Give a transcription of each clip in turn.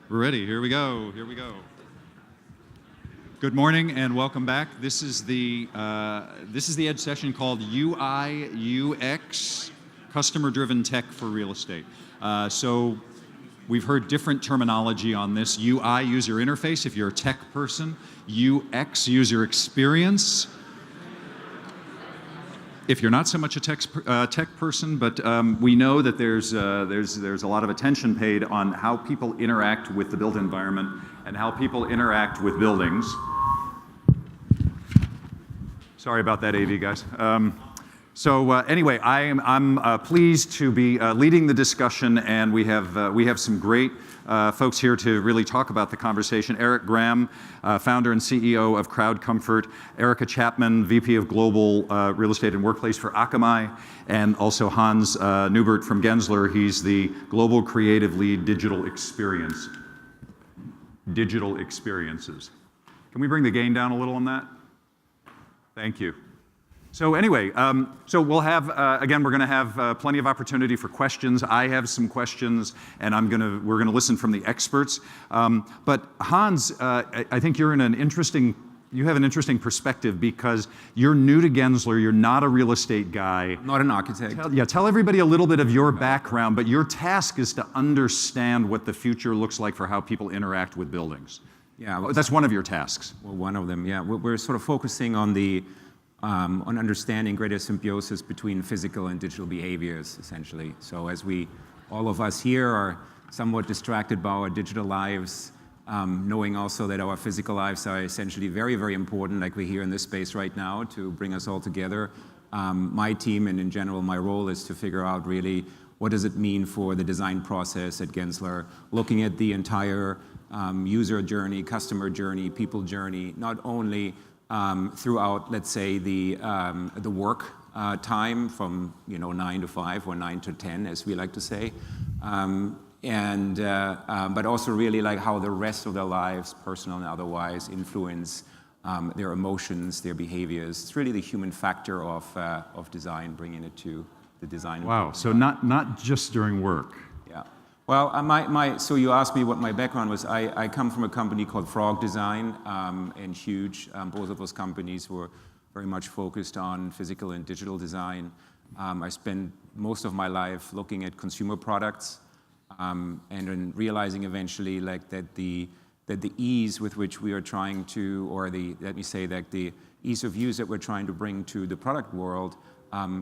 We're ready. Here we go. Here we go. Good morning and welcome back. This is the Edge session called UI UX, Customer-Driven Tech for Real Estate. So we've heard different terminology on this. UI, user interface, if you're a tech person. UX, user experience, if you're not so much a tech person, but we know that there's a lot of attention paid on how people interact with the built environment and how people interact with buildings. Sorry about that, AV guys. Anyway, I'm pleased to be leading the discussion, and we have some great folks here to really talk about the conversation. Eric Graham, founder and CEO of CrowdComfort, Erica Chapman, VP of Global Real Estate and Workplace for Akamai, and also Hans Neubert from Gensler. He's the Global Creative Lead Digital Experiences. Can we bring the gain down a little on that? Thank you. So anyway, we'll have, again, we're going to have plenty of opportunity for questions. I have some questions, and we're going to listen from the experts. But Hans, I think you have an interesting perspective because you're new to Gensler. You're not a real estate guy. Not an architect. Tell everybody a little bit of your background, but your task is to understand what the future looks like for how people interact with buildings. Yeah, that's one of your tasks. Well, one of them, yeah. We're sort of focusing on on understanding greater symbiosis between physical and digital behaviors, essentially. So as all of us here are somewhat distracted by our digital lives, knowing also that our physical lives are essentially very, very important, like we're here in this space right now, to bring us all together. My team, and in general my role, is to figure out really what does it mean for the design process at Gensler, looking at the entire user journey, customer journey, people journey, not only throughout, let's say, the work time from 9 to 5 or 9 to 10, as we like to say, but also really like how the rest of their lives, personal and otherwise, influence their emotions, their behaviors. It's really the human factor of design, bringing it to the design. Wow. So not just during work. Yeah. Well, so you asked me what my background was. I come from a company called Frog Design and Huge. Both of those companies were very much focused on physical and digital design. I spent most of my life looking at consumer products and then realizing eventually that the ease with which we are trying to, or let me say that the ease of use that we're trying to bring to the product world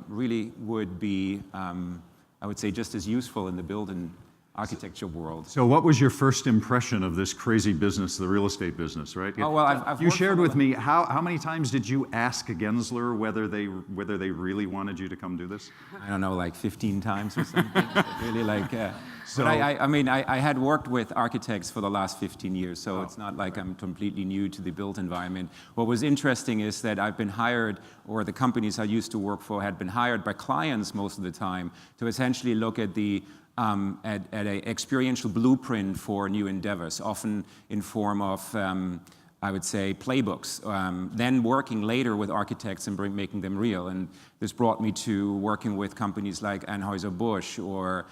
really would be, I would say, just as useful in the build and architecture world. So what was your first impression of this crazy business, the real estate business, right? Oh, well, I've you shared with me, how many times did you ask Gensler whether they really wanted you to come do this? I don't know, like 15 times or something. Really like, but I had worked with architects for the last 15 years, so it's not like I'm completely new to the built environment. What was interesting is that I've been hired, or the companies I used to work for had been hired by clients most of the time to essentially look at at an experiential blueprint for new endeavors, often in form of, I would say, playbooks, then working later with architects and making them real. And this brought me to working with companies like Anheuser-Busch or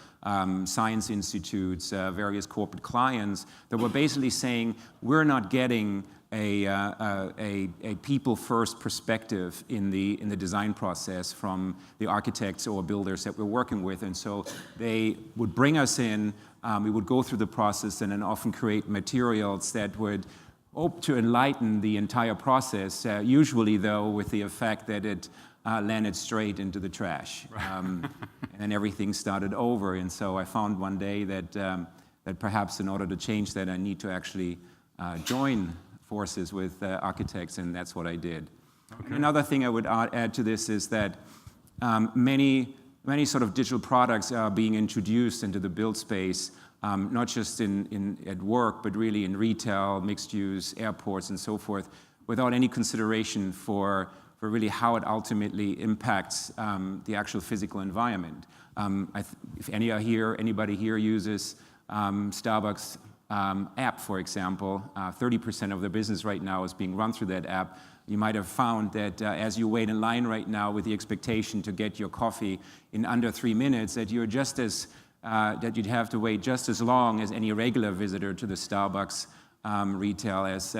science institutes, various corporate clients that were basically saying, we're not getting a people-first perspective in the design process from the architects or builders that we're working with, and so they would bring us in. We would go through the process and then often create materials that would hope to enlighten the entire process. Usually, though, with the effect that it landed straight into the trash, and then everything started over. And so I found one day that perhaps in order to change that, I need to actually join forces with architects, and that's what I did. Okay. Another thing I would add to this is that many sort of digital products are being introduced into the build space, not just at work, but really in retail, mixed use, airports, and so forth, without any consideration for really how it ultimately impacts the actual physical environment. If anybody here uses Starbucks app, for example, 30% of the business right now is being run through that app. You might have found that as you wait in line right now with the expectation to get your coffee in under 3 minutes, that you're just as that you'd have to wait just as long as any regular visitor to the Starbucks retail as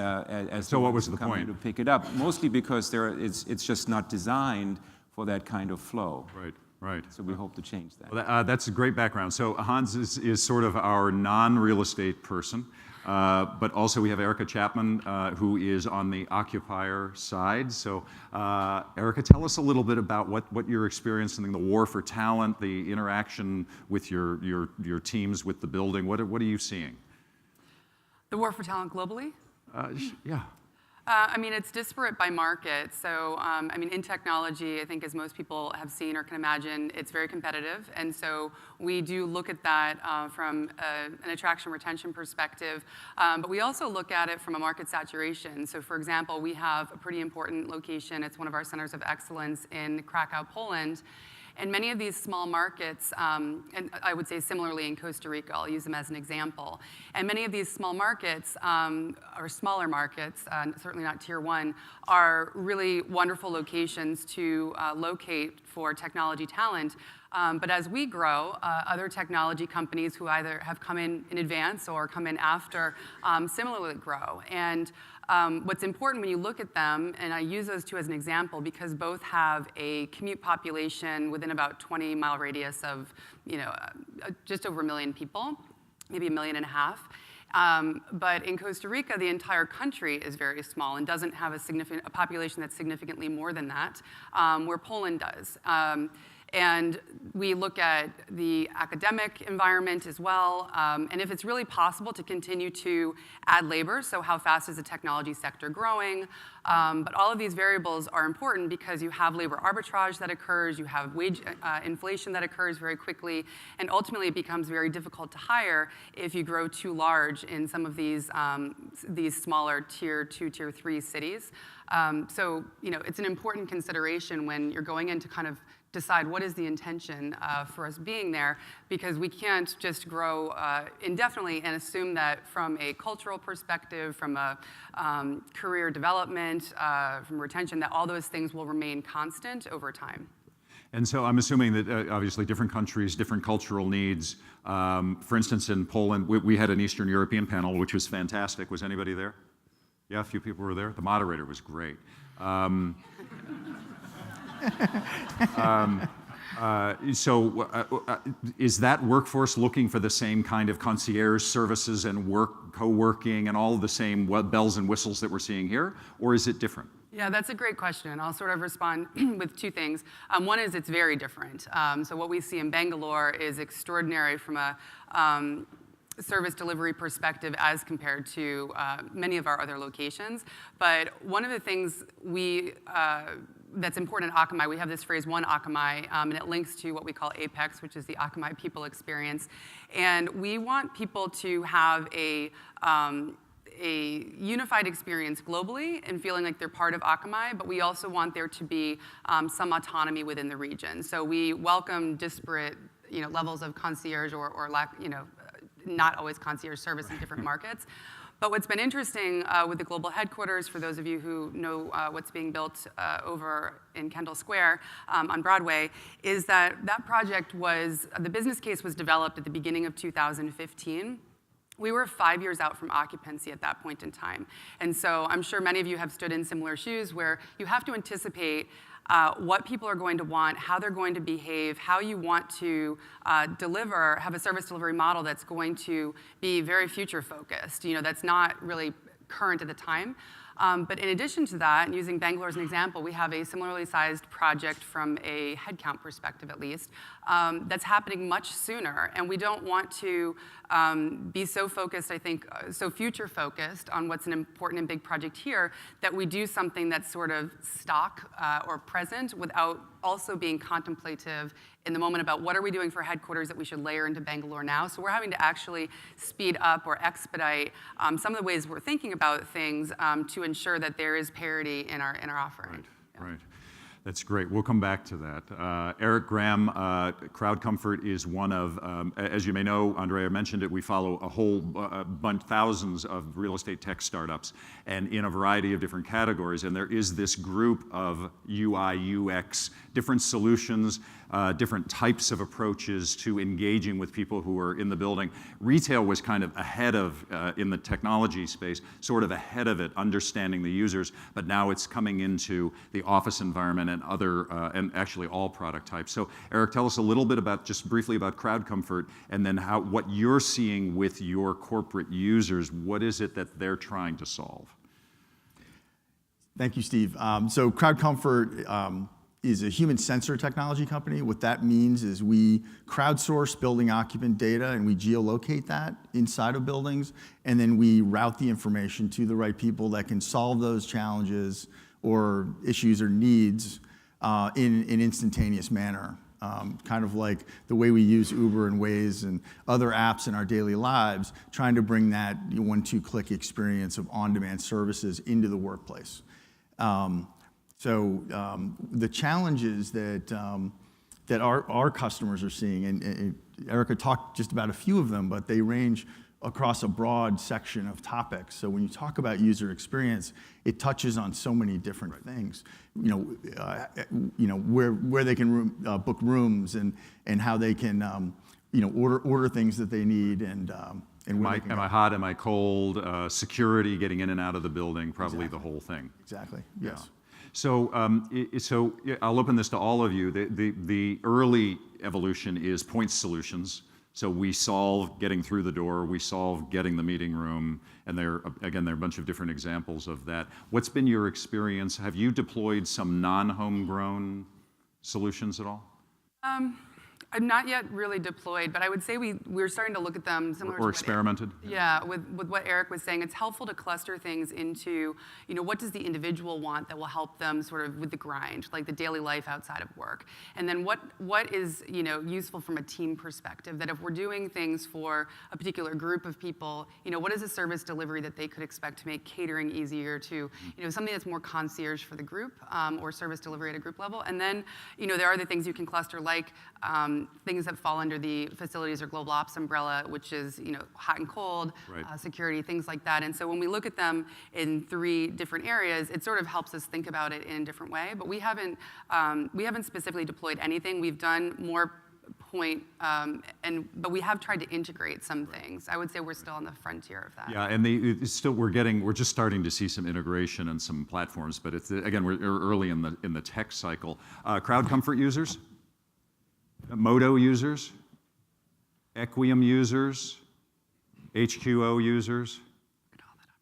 So what was the coming point? to pick it up. Mostly because it's just not designed for that kind of flow. Right, right. So we hope to change that. Well, that's a great background. So Hans is sort of our non-real estate person, but also we have Erica Chapman, who is on the occupier side. So Erica, tell us a little bit about what you're experiencing in the war for talent, the interaction with your teams with the building. What are you seeing? The war for talent globally? Yeah. I mean, it's disparate by market. So, I mean, in technology, I think as most people have seen or can imagine, it's very competitive. And so we do look at that from an attraction retention perspective. But we also look at it from a market saturation. So, for example, we have a pretty important location. It's one of our centers of excellence in Krakow, Poland. And many of these small markets, and I would say similarly in Costa Rica, I'll use them as an example. And many of these small markets, or smaller markets, certainly not tier one, are really wonderful locations to locate for technology talent. But as we grow, other technology companies who either have come in advance or come in after similarly grow. And what's important when you look at them, and I use those two as an example because both have a commute population within about 20-mile radius of, just over 1 million people, maybe 1.5 million. But in Costa Rica, the entire country is very small and doesn't have a population that's significantly more than that, where Poland does. And we look at the academic environment as well, and if it's really possible to continue to add labor, so how fast is the technology sector growing? But all of these variables are important because you have labor arbitrage that occurs, you have wage inflation that occurs very quickly, and ultimately it becomes very difficult to hire if you grow too large in some of these smaller tier 2, tier 3 cities. So, it's an important consideration when you're going in to kind of decide what is the intention for us being there, because we can't just grow indefinitely and assume that from a cultural perspective, from a career development, from retention, that all those things will remain constant over time. And so I'm assuming that obviously different countries, different cultural needs. For instance, in Poland, we had an Eastern European panel, which was fantastic. Was anybody there? Yeah, a few people were there. The moderator was great. Is that workforce looking for the same kind of concierge services and co-working and all of the same bells and whistles that we're seeing here, or is it different? Yeah, that's a great question. I'll sort of respond with two things. One is it's very different. So what we see in Bangalore is extraordinary from a service delivery perspective as compared to many of our other locations. But one of the things that's important at Akamai, we have this phrase, One Akamai, and it links to what we call APEX, which is the Akamai People Experience. And we want people to have a unified experience globally and feeling like they're part of Akamai, but we also want there to be some autonomy within the region. So we welcome disparate levels of concierge or lack, not always concierge service in different markets. But what's been interesting with the global headquarters, for those of you who know what's being built over in Kendall Square on Broadway, is that project the business case was developed at the beginning of 2015. We were 5 years out from occupancy at that point in time. And so I'm sure many of you have stood in similar shoes where you have to anticipate what people are going to want, how they're going to behave, how you want to have a service delivery model that's going to be very future focused, that's not really current at the time. But in addition to that, and using Bangalore as an example, we have a similarly sized project from a headcount perspective at least, that's happening much sooner. And we don't want to be so focused, I think, so future focused on what's an important and big project here, that we do something that's sort of stock or present without also being contemplative in the moment about what are we doing for headquarters that we should layer into Bangalore now. So we're having to actually speed up or expedite some of the ways we're thinking about things to ensure that there is parity in our offering. Right. That's great. We'll come back to that. Eric Graham, Crowd Comfort is one of, as you may know, Andrea mentioned it, we follow a whole bunch, thousands of real estate tech startups, and in a variety of different categories. And there is this group of UI, UX, different solutions, different types of approaches to engaging with people who are in the building. Retail was kind of ahead of, in the technology space, sort of ahead of it, understanding the users, but now it's coming into the office environment and other, and actually all product types. So Eric, tell us a little bit about, just briefly about Crowd Comfort, and then what you're seeing with your corporate users. What is it that they're trying to solve? Thank you, Steve. So Crowd Comfort is a human sensor technology company. What that means is we crowdsource building occupant data and we geolocate that inside of buildings, and then we route the information to the right people that can solve those challenges or issues or needs in an instantaneous manner. Kind of like the way we use Uber and Waze and other apps in our daily lives, trying to bring that one-two-click experience of on-demand services into the workplace. The challenges that our customers are seeing, and Erica talked just about a few of them, but they range across a broad section of topics. So when you talk about user experience, it touches on so many different things. Where they can book rooms and how they can order things that they need and am I hot? Am I cold? Security, getting in and out of the building, probably the whole thing. Exactly. Yes. Yeah. So I'll open this to all of you. The early evolution is point solutions. So we solve getting through the door, we solve getting the meeting room, and there are a bunch of different examples of that. What's been your experience? Have you deployed some non-homegrown solutions at all? I'm not yet really deployed, but I would say we're starting to look at them similar to or experimented. with what Eric was saying. It's helpful to cluster things into, what does the individual want that will help them sort of with the grind, like the daily life outside of work, and then what is useful from a team perspective. That if we're doing things for a particular group of people, what is a service delivery that they could expect to make catering easier to, something that's more concierge for the group, or service delivery at a group level, and then there are the things you can cluster like. Things that fall under the facilities or global ops umbrella, which is hot and cold, right. Security, things like that. And so when we look at them in 3 different areas, it sort of helps us think about it in a different way. But we haven't specifically deployed anything. We've done more point, but we have tried to integrate some things. I would say we're still on the frontier of that. Yeah, and we're just starting to see some integration and some platforms, but it's again we're early in the tech cycle. Crowd Comfort users. Modo users, Equium users, HQO users,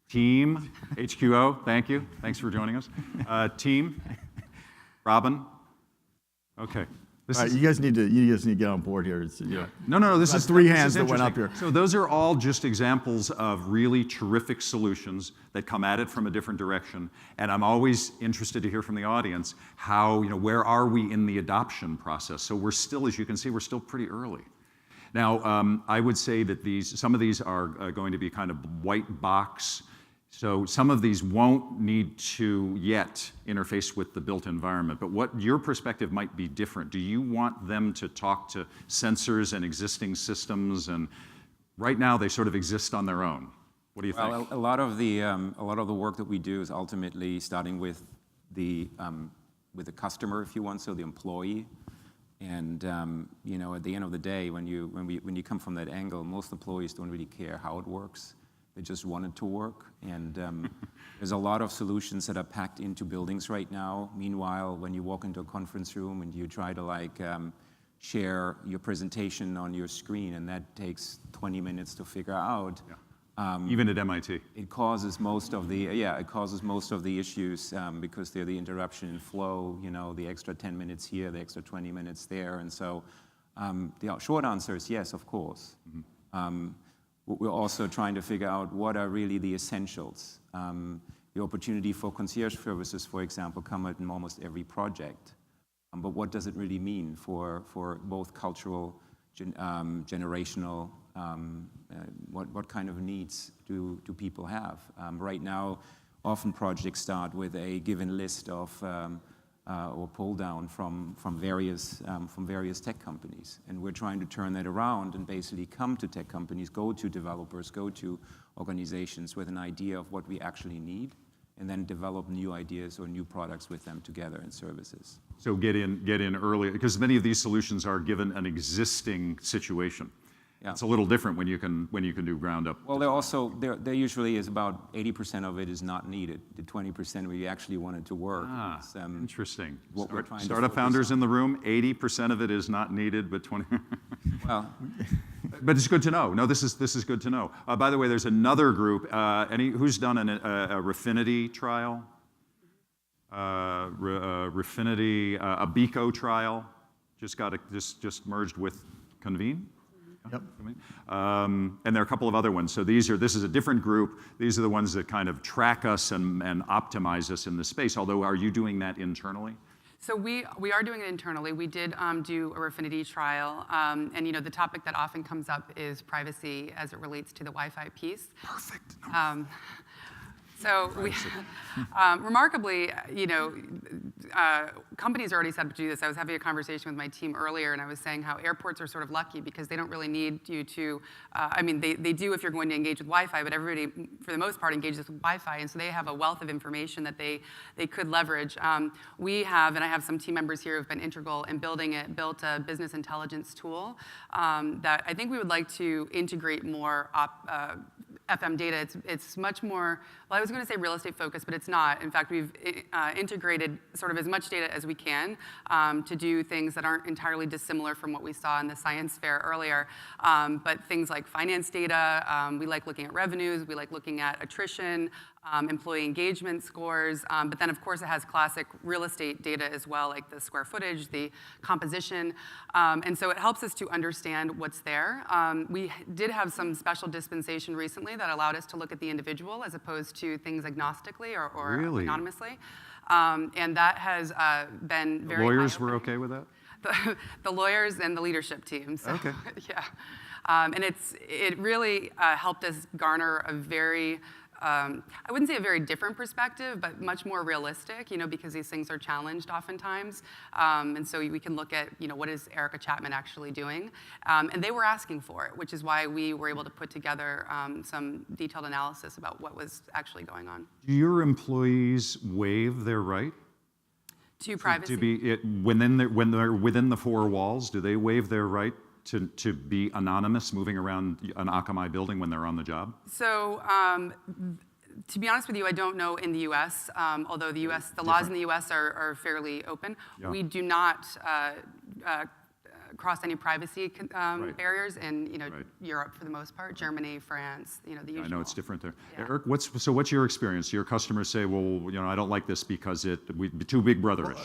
Team, HQO, thank you. Thanks for joining us. Team, Robin. Okay. All right, you guys need to get on board here. No. This is 3 hands that went up here. So those are all just examples of really terrific solutions that come at it from a different direction. And I'm always interested to hear from the audience how, where are we in the adoption process? So we're still, as you can see, we're still pretty early. Now, I would say that some of these are going to be kind of white box. So some of these won't need to yet interface with the built environment, but what your perspective might be different. Do you want them to talk to sensors and existing systems? And right now they sort of exist on their own. What do you think? Well, a lot of the work that we do is ultimately starting with the customer, if you want, so the employee. And at the end of the day, when you come from that angle, most employees don't really care how it works. They just want it to work. And there's a lot of solutions that are packed into buildings right now. Meanwhile, when you walk into a conference room and you try to share your presentation on your screen, and that takes 20 minutes to figure out. Yeah. Even at MIT. It causes most of the issues because they're the interruption in flow, the extra 10 minutes here, the extra 20 minutes there. And so the short answer is yes, of course. Mm-hmm. We're also trying to figure out what are really the essentials. The opportunity for concierge services, for example, come out in almost every project. But what does it really mean for both cultural, generational, what kind of needs do people have? Right now, often projects start with a given list of or pull down from various tech companies. And we're trying to turn that around and basically come to tech companies, go to developers, go to organizations with an idea of what we actually need, and then develop new ideas or new products with them together and services. So get in early, because many of these solutions are given an existing situation. Yeah. It's a little different when you can do ground up. Well, there usually is about 80% of it is not needed. The 20% where you actually want it to work. Is, Interesting. What we're trying to Startup focus founders on. in the room, 80% of it is not needed, but 20. Well, But it's good to know. No, this is good to know. By the way, there's another group. Who's done a Refinity trial? Refinity, a Beco trial. Just merged with Convene. Yep. And there are a couple of other ones. So this is a different group. These are the ones that kind of track us and optimize us in the space. Although, are you doing that internally? So we are doing it internally. We did do a Refinity trial, and the topic that often comes up is privacy as it relates to the Wi-Fi piece. Perfect. So we, remarkably, companies are already set up to do this. I was having a conversation with my team earlier, and I was saying how airports are sort of lucky because they don't really need you to, they do if you're going to engage with Wi-Fi, but everybody, for the most part, engages with Wi-Fi, and so they have a wealth of information that they could leverage. We have, and I have some team members here who've been integral in built a business intelligence tool that I think we would like to integrate more FM data. It's much more, well, I was going to say real estate focused, but it's not. In fact, we've integrated sort of as much data as we can to do things that aren't entirely dissimilar from what we saw in the science fair earlier. But things like finance data, we like looking at revenues, we like looking at attrition, employee engagement scores, but then of course it has classic real estate data as well, like the square footage, the composition, and so it helps us to understand what's there. We did have some special dispensation recently that allowed us to look at the individual as opposed to things agnostically or Really? anonymously, and that has been very Lawyers were eye-opening. okay with that? The lawyers and the leadership team. So, Okay. Yeah, and it really helped us garner a very, I wouldn't say a very different perspective, but much more realistic, because these things are challenged oftentimes. And so we can look at, what is Erica Chapman actually doing? And they were asking for it, which is why we were able to put together some detailed analysis about what was actually going on. Do your employees waive their right To privacy. to be when they're within the four walls? Do they waive their right to be anonymous moving around an Akamai building when they're on the job? So, to be honest with you, I don't know in the U.S., although the laws in the U.S. are fairly open. Yeah. We do not cross any privacy Right. barriers in Right. Europe for the most part, Germany, France, the usual. I know it's different there. Yeah. Eric, what's your experience? Your customers say, well, I don't like this because we too big brotherish.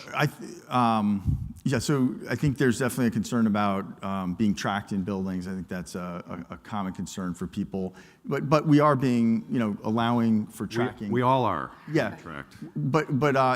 So I think there's definitely a concern about being tracked in buildings. I think that's a common concern for people. But we are being, allowing for tracking. We all are. Yeah. Tracked. But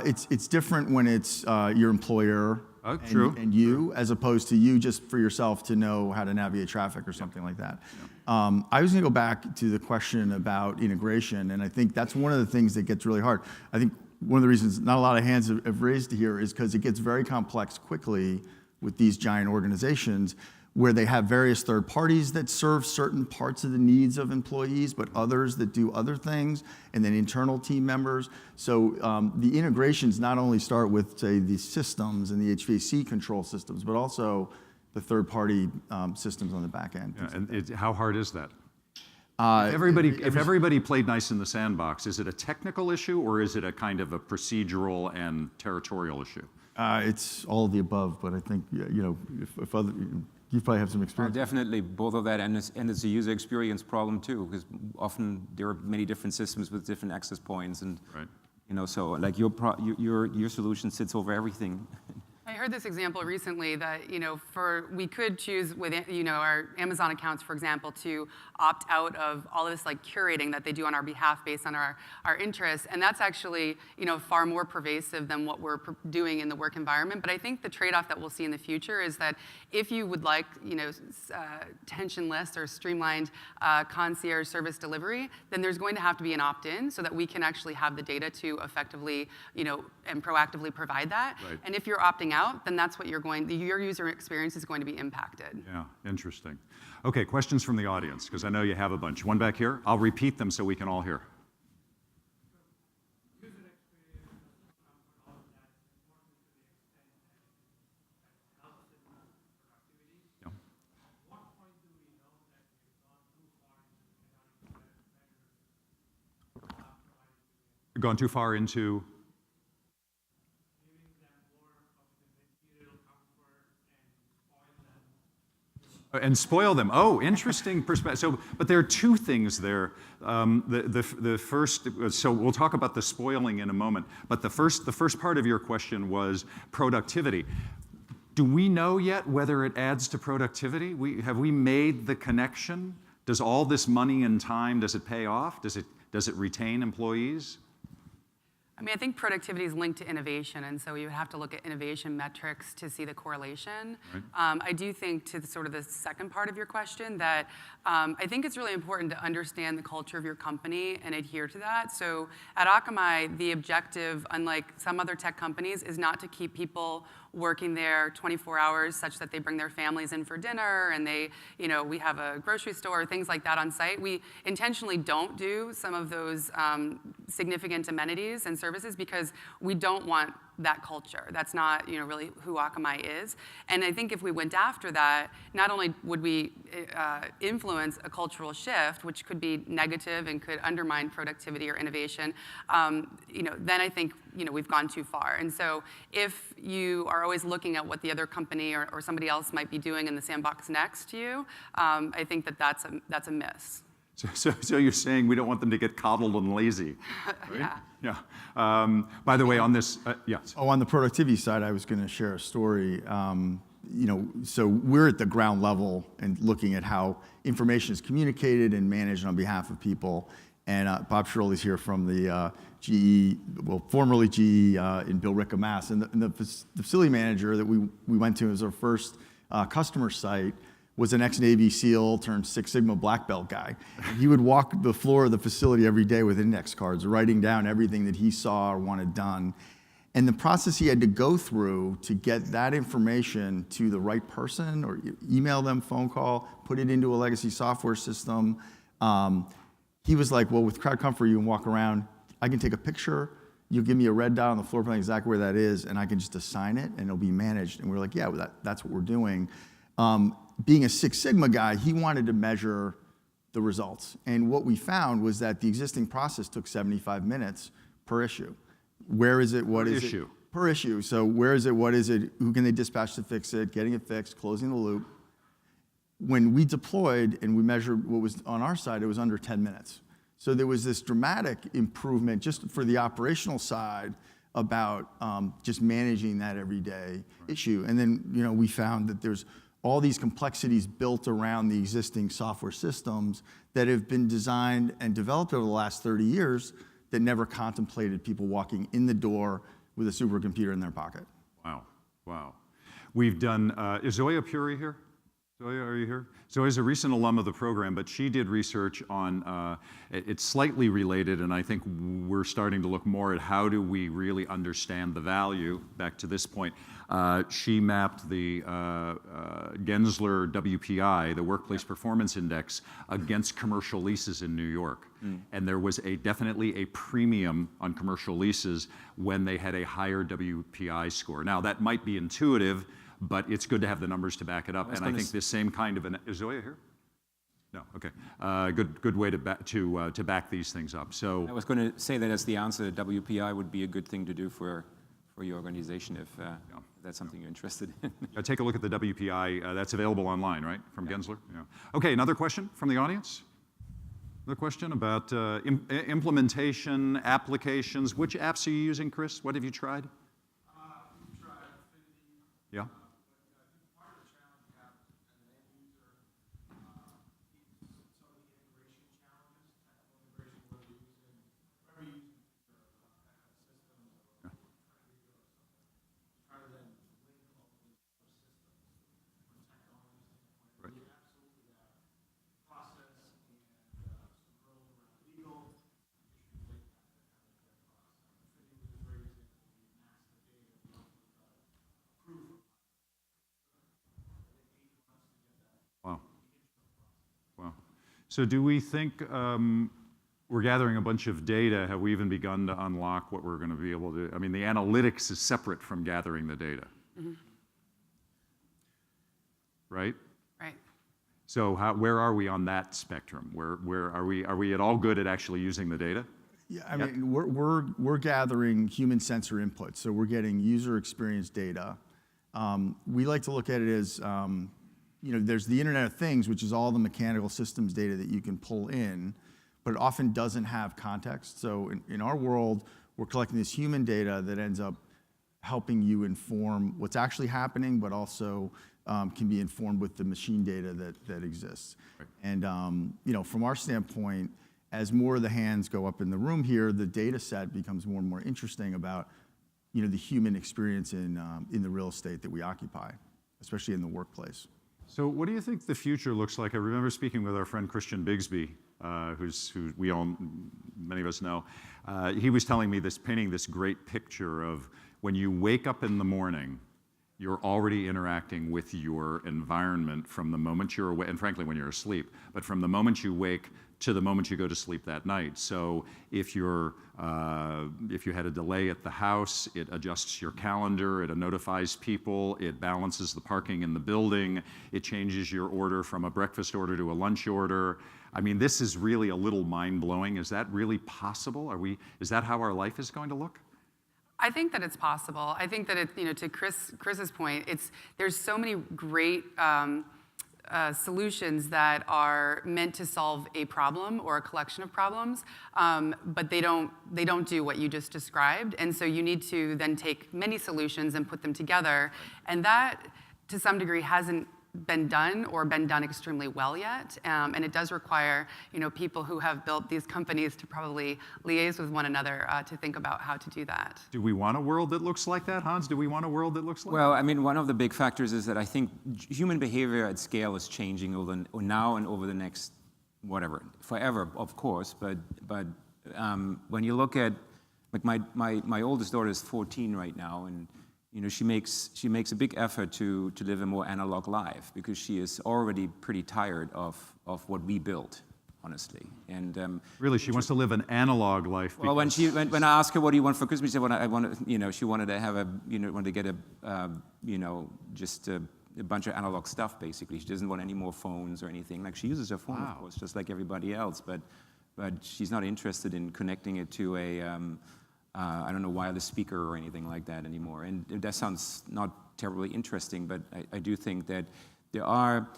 it's different when it's your employer Oh, true. and you, as opposed to you just for yourself to know how to navigate traffic or something like that. I was going to go back to the question about integration, and I think that's one of the things that gets really hard. I think one of the reasons not a lot of hands have raised here is because it gets very complex quickly with these giant organizations where they have various third parties that serve certain parts of the needs of employees, but others that do other things, and then internal team members. So the integrations not only start with, say, the systems and the HVAC control systems, but also the third-party systems on the back end. Yeah, and how hard is that? If everybody played nice in the sandbox, is it a technical issue or is it a kind of a procedural and territorial issue? It's all of the above, but I think, if other... You probably have some Well, experience. definitely both of that, and it's a user experience problem too, because often there are many different systems with different access points, and Right. so like your solution sits over everything. I heard this example recently that, we could choose with, our Amazon accounts, for example, to opt out of all of this like curating that they do on our behalf based on our interests. And that's actually, far more pervasive than what we're doing in the work environment. But I think the trade-off that we'll see in the future is that if you would like, tensionless or streamlined concierge service delivery, then there's going to have to be an opt-in so that we can actually have the data to effectively, and proactively provide that. Right. And if you're opting out, then that's what your user experience is going to be impacted. Yeah, interesting. Okay, questions from the audience, because I know you have a bunch. One back here. I'll repeat them so we can all hear. Yeah. Gone too far into? And spoil them. Oh, interesting perspective. So, but there are two things there. The first, so we'll talk about the spoiling in a moment. But the first part of your question was productivity. Do we know yet whether it adds to productivity? Have we made the connection? Does all this money and time, does it pay off? Does it retain employees? I mean, I think productivity is linked to innovation, and so you have to look at innovation metrics to see the correlation. Right. I do think to the second part of your question that I think it's really important to understand the culture of your company and adhere to that. So at Akamai, the objective, unlike some other tech companies, is not to keep people working there 24 hours such that they bring their families in for dinner and we have a grocery store, things like that on site. We intentionally don't do some of those significant amenities and services because we don't want that culture. That's not really who Akamai is. And I think if we went after that, not only would we influence a cultural shift, which could be negative and could undermine productivity or innovation, then I think we've gone too far. And so if you are always looking at what the other company or somebody else might be doing in the sandbox next to you, I think that's a miss. So you're saying we don't want them to get coddled and lazy, right? Yeah. By the way, on this, yes. Oh, on the productivity side, I was going to share a story. So we're at the ground level and looking at how information is communicated and managed on behalf of people. And Bob Schirley's here from the GE, well, formerly GE in Billerica, Mass. And the facility manager that we went to as our first customer site was an ex-Navy SEAL turned Six Sigma black belt guy. And he would walk the floor of the facility every day with index cards, writing down everything that he saw or wanted done. And the process he had to go through to get that information to the right person or email them, phone call, put it into a legacy software system. He was like, well, with Crowd Comfort, you can walk around. I can take a picture. You give me a red dot on the floor plan exactly where that is, and I can just assign it, and it'll be managed. And we're like, yeah, well, that's what we're doing. Being a Six Sigma guy, he wanted to measure the results. And what we found was that the existing process took 75 minutes per issue. Where is it? What is it? Per issue. So where is it? What is it? Who can they dispatch to fix it? Getting it fixed, closing the loop. When we deployed and we measured what was on our side, it was under 10 minutes. So there was this dramatic improvement just for the operational side about just managing that everyday issue. And then we found that there's all these complexities built around the existing software systems that have been designed and developed over the last 30 years that never contemplated people walking in the door with a supercomputer in their pocket. Wow. We've done, is Zoya Puri here? Zoya, are you here? Zoya's a recent alum of the program, but she did research on, it's slightly related, and I think we're starting to look more at how do we really understand the value, back to this point. She mapped the Gensler WPI, the Workplace Performance Index, against commercial leases in New York. And there was definitely a premium on commercial leases when they had a higher WPI score. Now, that might be intuitive, but it's good to have the numbers to back it up. And I think this same kind of is Zoya here? No, okay. Good way to back these things up. So I was going to say that as the answer, WPI would be a good thing to do for your organization if that's something you're interested in. Take a look at the WPI. That's available online, right, from Gensler? Yeah. Okay, another question from the audience? Another question about implementation, applications. Which apps are you using, Chris? What have you tried? Yeah? Right. Wow. Wow. So do we think we're gathering a bunch of data? Have we even begun to unlock what we're going to be able to? I mean, the analytics is separate from gathering the data. Right? Right. So where are we on that spectrum? Where are we at all good at actually using the data? Yeah, I mean, we're gathering human sensor input, so we're getting user experience data. We like to look at it as, there's the Internet of Things, which is all the mechanical systems data that you can pull in, but it often doesn't have context. So in our world, we're collecting this human data that ends up helping you inform what's actually happening, but also can be informed with the machine data that exists. Right. And from our standpoint, as more of the hands go up in the room here, the data set becomes more and more interesting about the human experience in the real estate that we occupy, especially in the workplace. So what do you think the future looks like? I remember speaking with our friend Christian Bigsby, who we all, many of us know. He was telling me painting this great picture of when you wake up in the morning, you're already interacting with your environment from the moment you're awake, and frankly, when you're asleep, but from the moment you wake to the moment you go to sleep that night. So if you had a delay at the house, it adjusts your calendar, it notifies people, it balances the parking in the building, it changes your order from a breakfast order to a lunch order. I mean, this is really a little mind-blowing. Is that really possible? Is that how our life is going to look? I think that it's possible. I think that to Chris's point, there's so many great solutions that are meant to solve a problem or a collection of problems, but they don't do what you just described. And so you need to then take many solutions and put them together. And that, to some degree, hasn't been done or been done extremely well yet. And it does require people who have built these companies to probably liaise with one another to think about how to do that. Do we want a world that looks like that, Hans? Do we want a world that looks like that? Well, I mean, one of the big factors is that I think human behavior at scale is changing now and over the next, forever, of course. But when you look at, like my oldest daughter is 14 right now, and she makes a big effort to live a more analog life because she is already pretty tired of what we built, honestly. And really, she wants to live an analog life. Well, when I asked her what do you want for Christmas, she said, she wanted to have wanted to get just a bunch of analog stuff. Basically, she doesn't want any more phones or anything. Like, she uses her phone, of course, just like everybody else, but she's not interested in connecting it to a I don't know, wireless speaker or anything like that anymore. And that sounds not terribly interesting, but I do think that there are,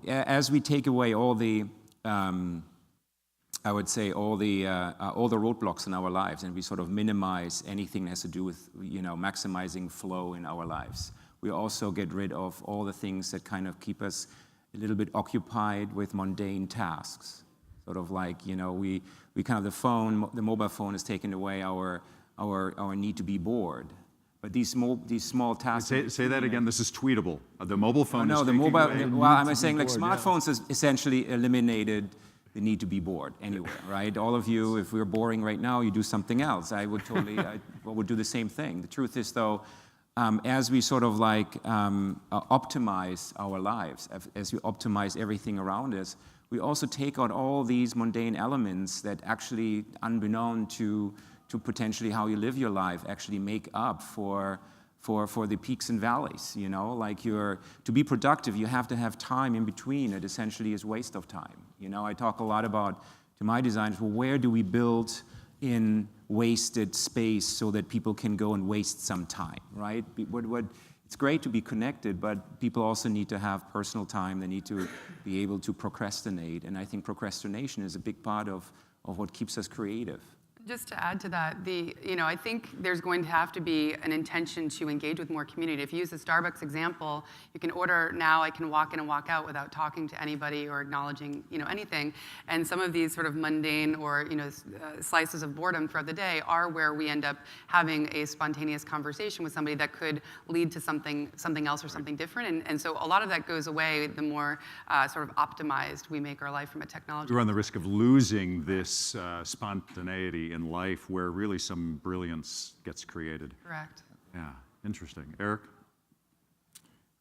as we take away all the, I would say all the roadblocks in our lives, and we sort of minimize anything that has to do with, maximizing flow in our lives. We also get rid of all the things that kind of keep us a little bit occupied with mundane tasks. Sort of like, we kind of the mobile phone has taken away our need to be bored. But these small tasks. Say that again. This is tweetable. The mobile phone. No, is the taking mobile. away. Well, I'm saying like smartphones has essentially eliminated the need to be bored anywhere, right? All of you, if we're boring right now, you do something else. I would would do the same thing. The truth is, though, as we sort of like optimize our lives, as we optimize everything around us, we also take out all these mundane elements that actually, unbeknown to potentially how you live your life, actually make up for the peaks and valleys. Like to be productive, you have to have time in between. It essentially is waste of time. I talk a lot about, to my designers, well, where do we build in wasted space so that people can go and waste some time, right? It's great to be connected, but people also need to have personal time. They need to be able to procrastinate. And I think procrastination is a big part of what keeps us creative. Just to add to that, I think there's going to have to be an intention to engage with more community. If you use the Starbucks example, you can order now, I can walk in and walk out without talking to anybody or acknowledging, anything. And some of these sort of mundane or, slices of boredom throughout the day are where we end up having a spontaneous conversation with somebody that could lead to something else or something different. And so a lot of that goes away the more sort of optimized we make our life from a technology. We run the risk of losing this spontaneity in life where really some brilliance gets created. Correct. Yeah, interesting. Eric?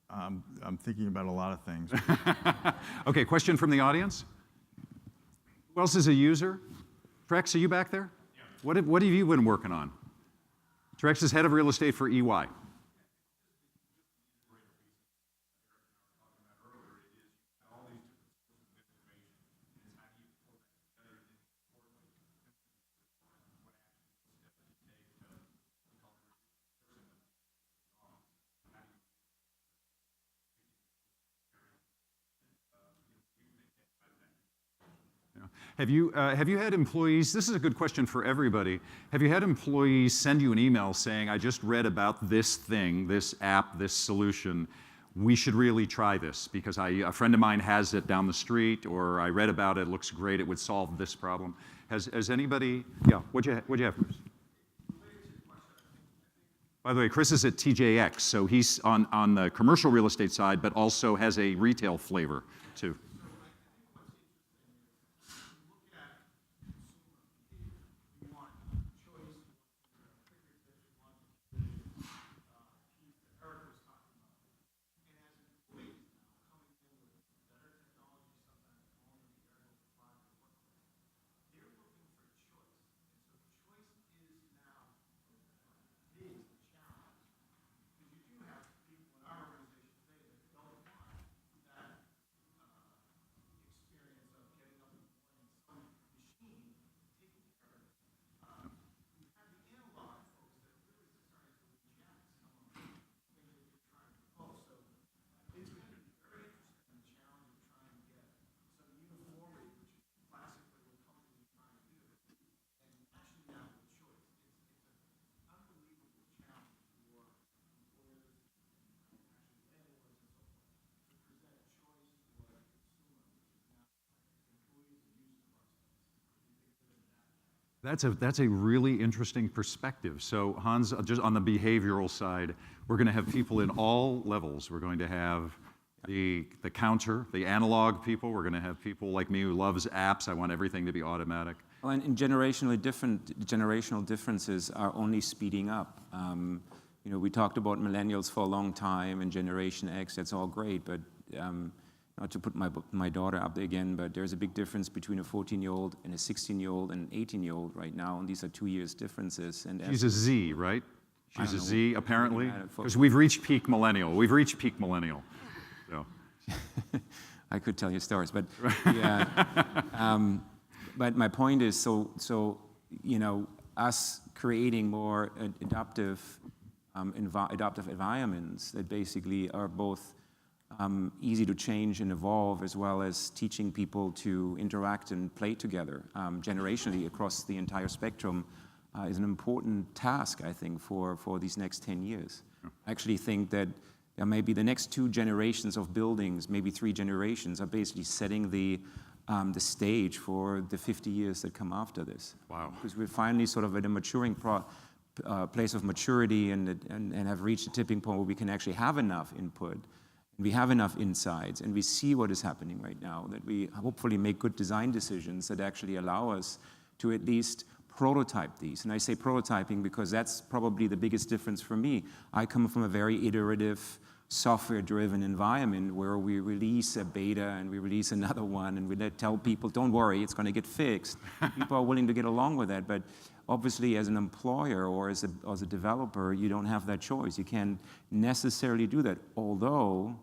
I'm thinking about a lot of things. Okay, question from the audience? Who else is a user? Trex, are you back there? Yeah. What have you been working on? Trex is head of real estate for EY. Have you had employees, this is a good question for everybody, have you had employees send you an email saying, I just read about this thing, this app, this solution, we should really try this because a friend of mine has it down the street, or I read about it, it looks great, it would solve this problem. Has anybody, yeah, what'd you have, Chris? By the way, Chris is at TJX, so he's on the commercial real estate side, but also has a retail flavor too. That's a really interesting perspective. So Hans, just on the behavioral side, we're going to have people in all levels. We're going to have the counter, the analog people. We're going to have people like me who loves apps. I want everything to be automatic. Well, and generational differences are only speeding up. We talked about millennials for a long time and Generation X. That's all great, but not to put my daughter up there again, but there's a big difference between a 14-year-old and a 16-year-old and an 18-year-old right now, and these are 2 years differences. And she's a Z, right? She's a Z, apparently? Because we've reached peak millennial. We've reached peak millennial. So. I could tell you stories, but yeah. But my point is, so us creating more adaptive environments that basically are both easy to change and evolve, as well as teaching people to interact and play together generationally across the entire spectrum is an important task, I think, for these next 10 years. I actually think that maybe the next 2 generations of buildings, maybe 3 generations, are basically setting the stage for the 50 years that come after this. Wow. Because we're finally sort of at a maturing place of maturity and have reached a tipping point where we can actually have enough input. We have enough insights, and we see what is happening right now, that we hopefully make good design decisions that actually allow us to at least prototype these. And I say prototyping because that's probably the biggest difference for me. I come from a very iterative, software-driven environment where we release a beta and we release another one, and we tell people, don't worry, it's going to get fixed. People are willing to get along with that, but obviously as an employer or as a developer, you don't have that choice. You can't necessarily do that, although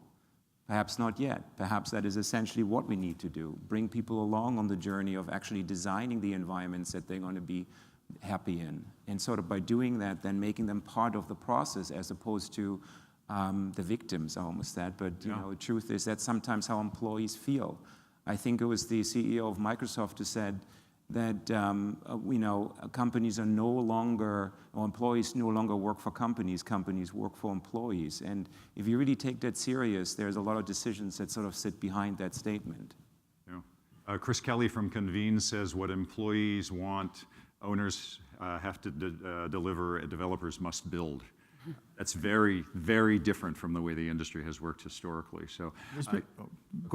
perhaps not yet. Perhaps that is essentially what we need to do. Bring people along on the journey of actually designing the environments that they're going to be happy in. And sort of by doing that, then making them part of the process as opposed to the victims, almost that. But the truth is that's sometimes how employees feel. I think it was the CEO of Microsoft who said that companies are no longer, or employees no longer work for companies, companies work for employees. And if you really take that serious, there's a lot of decisions that sort of sit behind that statement. Yeah. Chris Kelly from Convene says what employees want, owners have to deliver, and developers must build. That's very, very different from the way the industry has worked historically. So,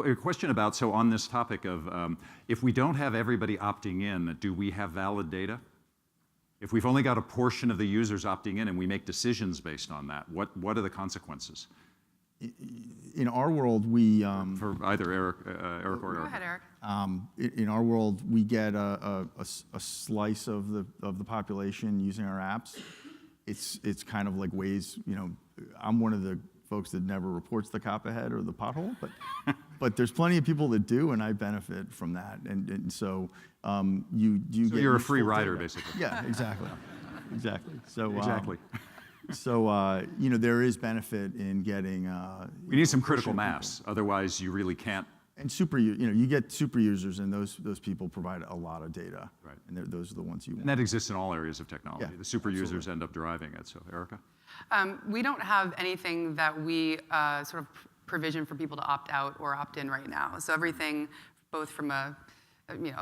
a question about, so on this topic of, if we don't have everybody opting in, do we have valid data? If we've only got a portion of the users opting in and we make decisions based on that, what are the consequences? In our world, we For either Eric or Go Eric. ahead, Eric. in our world we get a slice of the population using our apps. It's kind of like Waze. I'm one of the folks that never reports the cop ahead or the pothole, but there's plenty of people that do, and I benefit from that. And so you So get you're a useful free rider, data. basically. Yeah, exactly. So Exactly. There is benefit in getting. We need some critical mass, otherwise you really can't. And you get super users, and those people provide a lot of data. Right. And those are the ones you want. And that exists in all areas of technology. Yeah, The super users end up driving it. So, Erica? We don't have anything that we sort of provision for people to opt out or opt in right now. So everything, both from a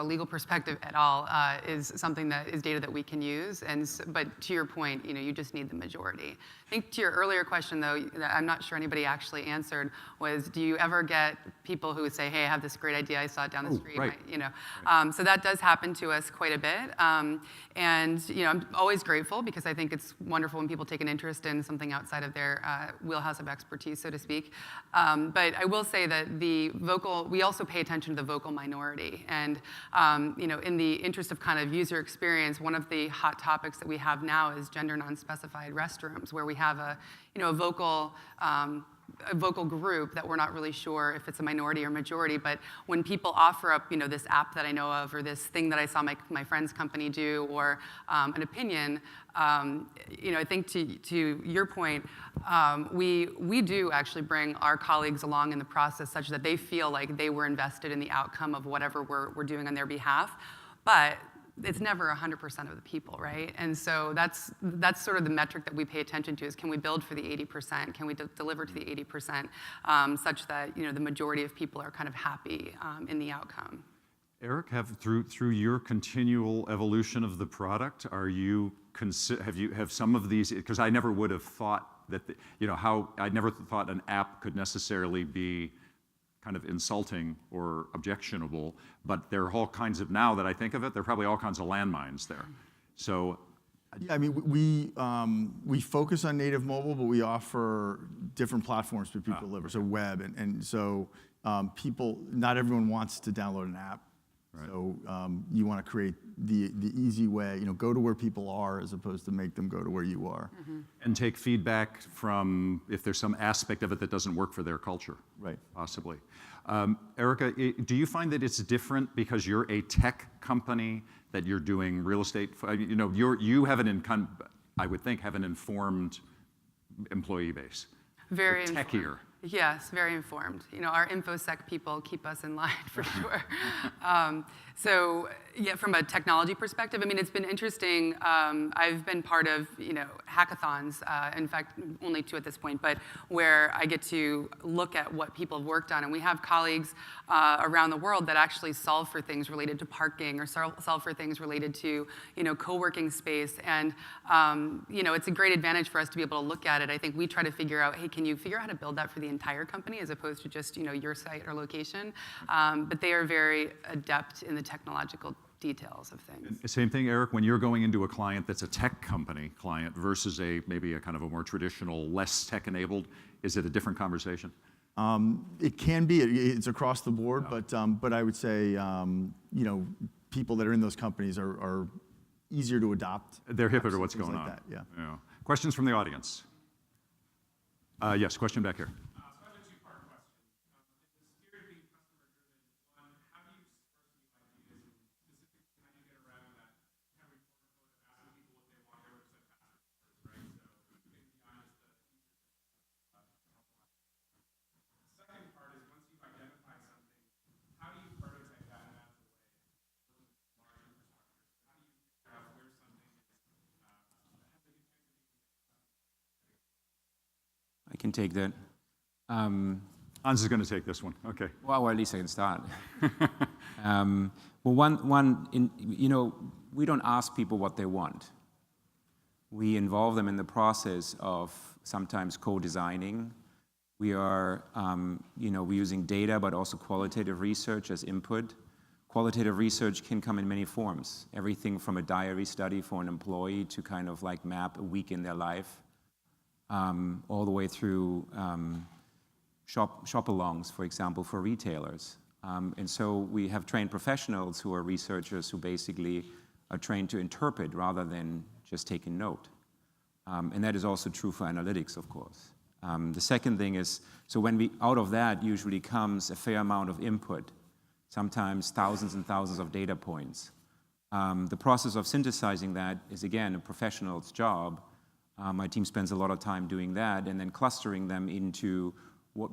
legal perspective at all, is something that is data that we can use. But to your point, you just need the majority. I think to your earlier question, though, that I'm not sure anybody actually answered, was do you ever get people who say, hey, I have this great idea, I saw it down the street. Right. So that does happen to us quite a bit. And I'm always grateful because I think it's wonderful when people take an interest in something outside of their wheelhouse of expertise, so to speak. But I will say that we also pay attention to the vocal minority. And in the interest of kind of user experience, one of the hot topics that we have now is gender non-specified restrooms, where we have a vocal group that we're not really sure if it's a minority or majority. But when people offer up, this app that I know of, or this thing that I saw my friend's company do, or an opinion, I think to your point, we do actually bring our colleagues along in the process such that they feel like they were invested in the outcome of whatever we're doing on their behalf. But it's never 100% of the people, right? And so that's sort of the metric that we pay attention to, is can we build for the 80%? Can we deliver to the 80% such that the majority of people are kind of happy in the outcome? Eric, through your continual evolution of the product, have some of these, because I never would have thought that I never thought an app could necessarily be kind of insulting or objectionable, but there are all kinds of, now that I think of it, there are probably all kinds of landmines there. So, yeah, I mean, we focus on native mobile, but we offer different platforms for people to deliver, so web, and so not everyone wants to download an app. Right. So you want to create the easy way, go to where people are as opposed to make them go to where you are. Mm-hmm. And take feedback from if there's some aspect of it that doesn't work for their culture. Right. Possibly. Erica, do you find that it's different because you're a tech company, that you're doing real estate? You have I would think, have an informed employee base. Very techier. Informed. Yes, very informed. Our InfoSec people keep us in line for sure. So yeah, from a technology perspective, I mean, it's been interesting. I've been part of, hackathons, in fact, only 2 at this point, but where I get to look at what people have worked on. And we have colleagues around the world that actually solve for things related to parking, or solve for things related to, co-working space. And, it's a great advantage for us to be able to look at it. I think we try to figure out, hey, can you figure out how to build that for the entire company as opposed to just, your site or location? But they are very adept in the technological details of things. Same thing, Eric, when you're going into a client that's a tech company client versus maybe a kind of a more traditional, less tech-enabled, is it a different conversation? It can be. It's across the board, but I would say, people that are in those companies are easier to adopt. They're hipper to what's going like on. That, yeah. Questions from the audience? Yes, question back here. can take that. Hans is going to take this one. Okay. Well, at least I can start. We don't ask people what they want. We involve them in the process of sometimes co-designing. We are, we're using data, but also qualitative research as input. Qualitative research can come in many forms. Everything from a diary study for an employee to kind of like map a week in their life, all the way through shop-alongs, for example, for retailers. And so we have trained professionals who are researchers who basically are trained to interpret rather than just take a note. And that is also true for analytics, of course. The second thing is, so out of that usually comes a fair amount of input, sometimes thousands and thousands of data points. The process of synthesizing that is, again, a professional's job. My team spends a lot of time doing that, and then clustering them into what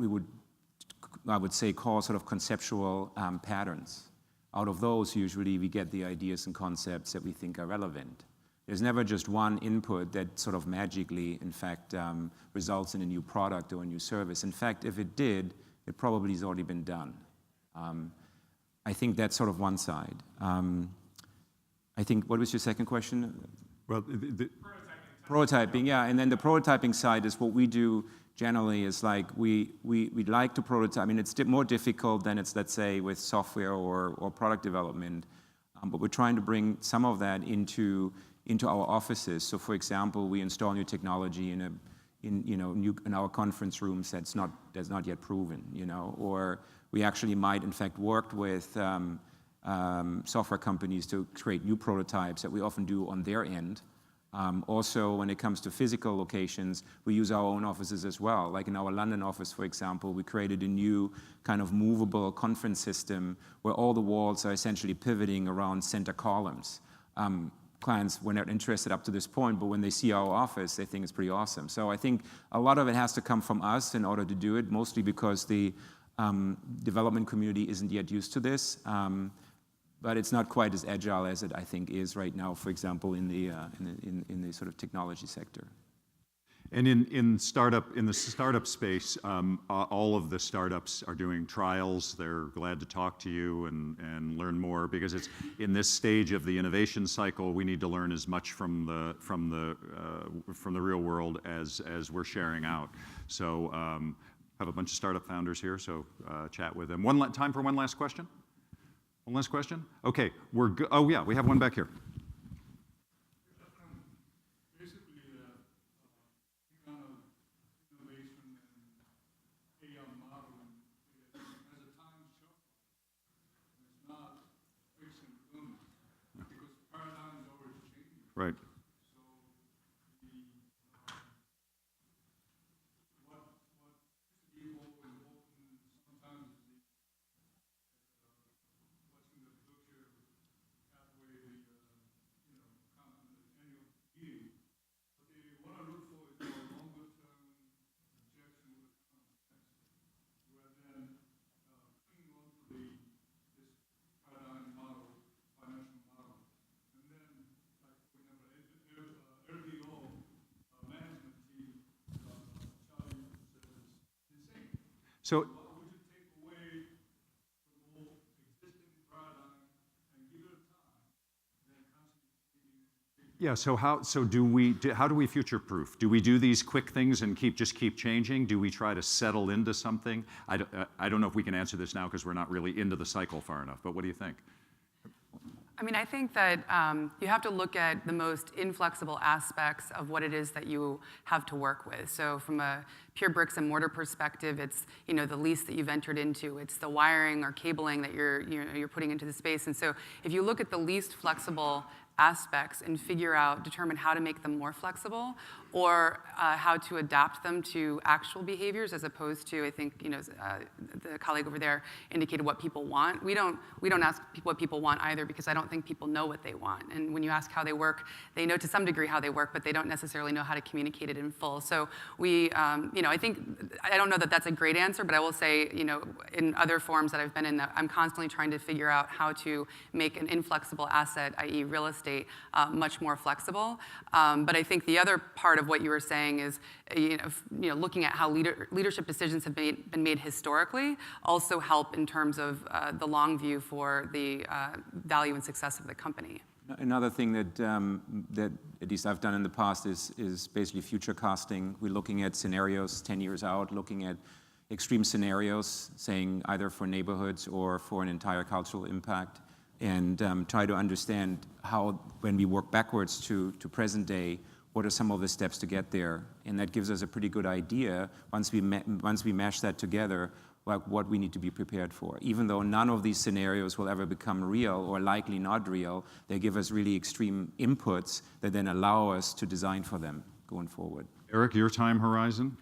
I would say, call sort of conceptual patterns. Out of those, usually we get the ideas and concepts that we think are relevant. There's never just one input that sort of magically, in fact, results in a new product or a new service. In fact, if it did, it probably has already been done. I think that's sort of one side. I think, what was your second question? Well, Prototyping, yeah. And then the prototyping side is what we do generally is like we'd like to prototype. I mean, it's more difficult than it's, let's say, with software or product development. But we're trying to bring some of that into our offices. So, for example, we install new technology in our conference rooms that's not yet proven, or we actually might, in fact, work with software companies to create new prototypes that we often do on their end. Also, when it comes to physical locations, we use our own offices as well. Like in our London office, for example, we created a new kind of movable conference system where all the walls are essentially pivoting around center columns. Clients were not interested up to this point, but when they see our office, they think it's pretty awesome. So I think a lot of it has to come from us in order to do it, mostly because the development community isn't yet used to this. But it's not quite as agile as it, I think, is right now, for example, in the sort of technology sector. And in the startup space, all of the startups are doing trials. They're glad to talk to you and learn more, because it's in this stage of the innovation cycle. We need to learn as much from the real world as we're sharing out. So have a bunch of startup founders here, so chat with them. Time for one last question. One last question? Okay, we're good. Oh yeah, we have one back here. Basically, kind of innovation and AI modeling has a time shelf. It's not fixed and permanent because paradigm is always changing. Right. So, would you take away the whole existing paradigm and give it time, then constantly? Yeah. So how do we future-proof? Do we do these quick things and just keep changing? Do we try to settle into something? I don't know if we can answer this now because we're not really into the cycle far enough. But what do you think? I mean, I think that you have to look at the most inflexible aspects of what it is that you have to work with. So from a pure bricks and mortar perspective, it's the lease that you've entered into. It's the wiring or cabling that you're putting into the space. And so if you look at the least flexible aspects and determine how to make them more flexible, or how to adapt them to actual behaviors, as opposed to, I think, the colleague over there indicated what people want. We don't ask what people want either, because I don't think people know what they want. And when you ask how they work, they know to some degree how they work, but they don't necessarily know how to communicate it in full. So I don't know that that's a great answer, but I will say, in other forums that I've been in, that I'm constantly trying to figure out how to make an inflexible asset, i.e. real estate, estate much more flexible. But I think the other part of what you were saying is, looking at how leadership decisions have been made historically also help in terms of the long view for the value and success of the company. Another thing that at least I've done in the past is basically future casting. We're looking at scenarios 10 years out, looking at extreme scenarios, saying either for neighborhoods or for an entire cultural impact, and try to understand how, when we work backwards to present day, what are some of the steps to get there? And that gives us a pretty good idea, once we mash that together, like what we need to be prepared for. Even though none of these scenarios will ever become real, or likely not real, they give us really extreme inputs that then allow us to design for them going forward. Eric, your time horizon?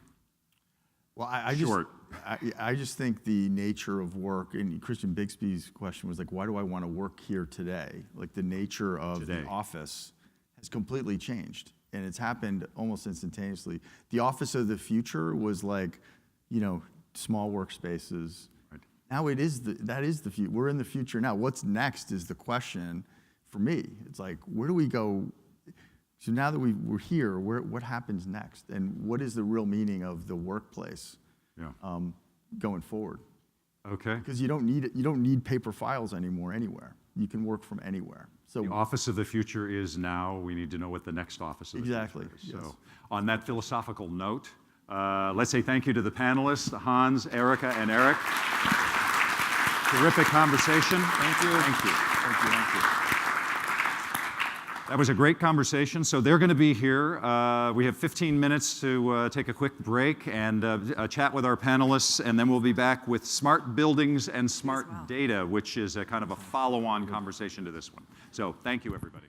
Well, I just think the nature of work, and Christian Bixby's question was like, why do I want to work here today? Like the nature of the office has completely changed, and it's happened almost instantaneously. The office of the future was like, small workspaces. Right. Now that is the future. We're in the future now. What's next is the question for me. It's like, where do we go? So now that we're here, what happens next? And what is the real meaning of the workplace going forward? Okay. Because you don't need paper files anymore anywhere. You can work from anywhere. So the office of the future is now. We need to know what the next office of the future is. Yes. So on that philosophical note, let's say thank you to the panelists, Hans, Erica, and Eric. Terrific conversation. Thank you. Thank you. Thank you. Thank you. That was a great conversation. So they're going to be here. We have 15 minutes to take a quick break and chat with our panelists, and then we'll be back with smart buildings and smart data, which is a kind of a follow-on conversation to this one. So thank you, everybody.